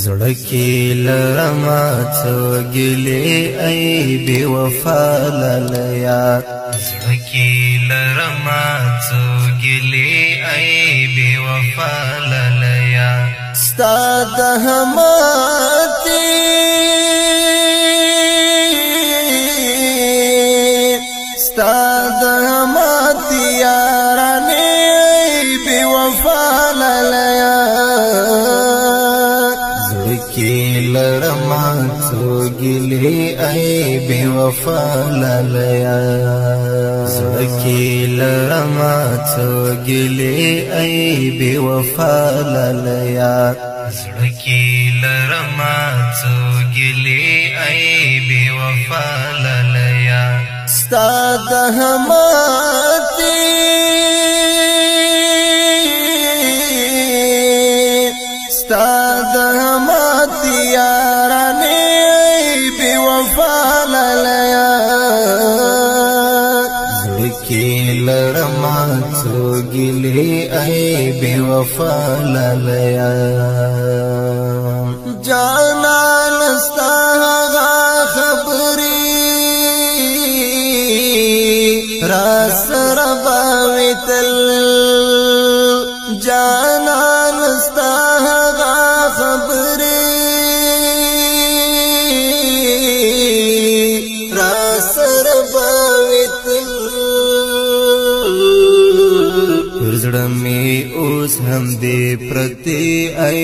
زړکی لرما څو ګلې ای بے وفا لالیا زړکی لرما څو ګلې ای بے وفا لالیا ستا د همتی ستا د همتی یارانې بے وفا لالیا لرما څو ګلې ای بے وفا لالیا زړکی لرما څو ګلې ای بے وفا لالیا زړکی لرما څو ګلې ای بے وفا لالیا ستا د همتی ستا د همتی یارانې بے وفا لالیا زړکی لرما څو ګلې ای بے وفا لالیا جانان ستا هغه خبرې را سره به وي تل جانان ستا هغه خبرې را سره به وي تل پر زړه مې اوس هم دې پرتې ای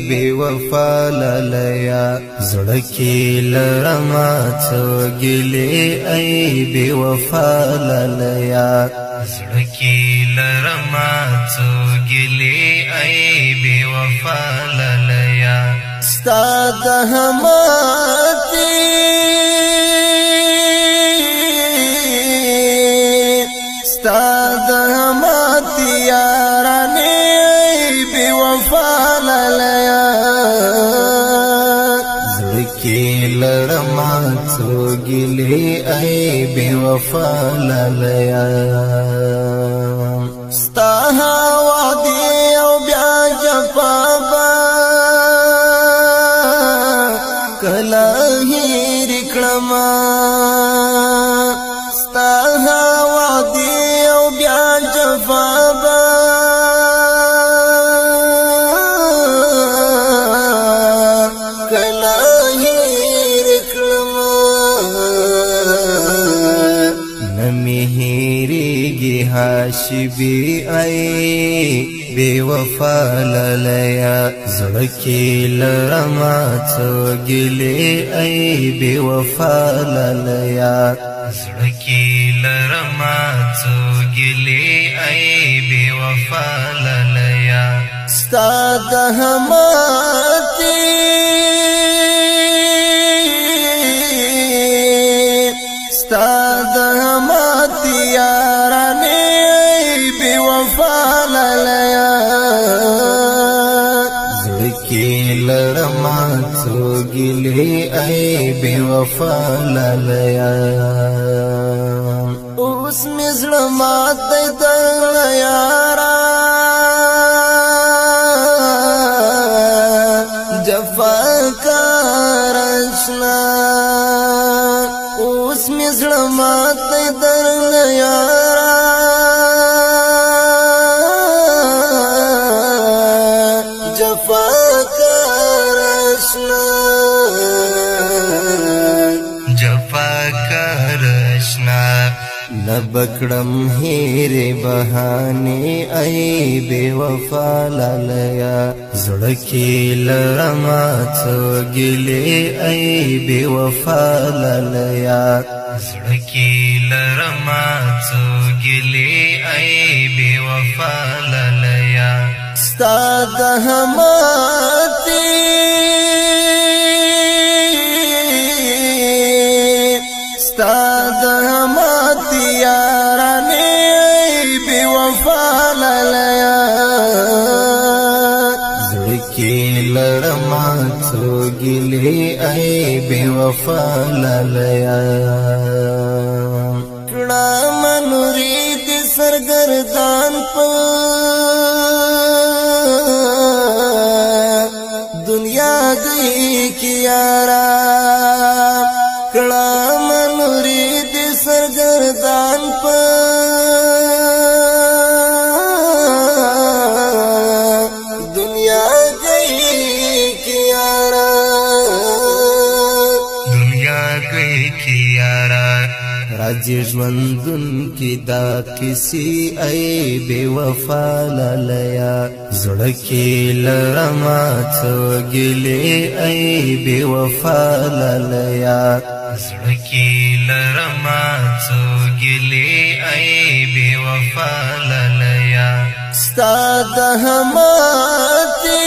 بے وفا لالیا زړکی لرما څو ګلې ای بے وفا لالیا زړکی لرما څو ګلې ای بے وفا لالیا ستا د همتی ستا د همتی یارانې بے وفا لالیا زړکی لرما څو ګلې ای بے وفا لالیا ستا وعدې او بیا جفا به کله هېر کړمه ستا وعدې او بیا جفا به کله هېر کړمه نه مې هېرېږي حاشبي ای بے وفا لالیا زړکی لرما څو ګلې ای بے وفا لالیا زړکی لرما څو ګلې ای بے وفا لالیا ستا د همتی ستا د همتی یارانې بے وفا لالیا زړکی لرما څو ګلې ای بے وفا لالیا اوس مې زړه ماتی درنه یارا جفاکار اشنا اوس مې زړه ماتی درنه یارا جفاکار اشنا جفاکار اشنا نبکڑم ہیر بہانے ای بے وفا لالیا زړکی لرما څو ګلې ای بے وفا لالیا زړکی لرما څو ګلې ای بے وفا لالیا ستا د همتی ستا د همتی یارانې بے وفا لالیا زړکی لرما څو ګلې ای بے وفا لالیا کړه منوري دې سرګردان په دنیا گئی کی یارا کڑا منورید سرگردان پا دنیا گئی کی یارا دنیا گئی کی یارا راجی ژوندون کی دا کسی ای بے وفا لالیا زڑکی لرما تو گلی ای بے وفا لالیا زڑکی لرما تو گلی ای بے وفا لالیا ستا د هماتی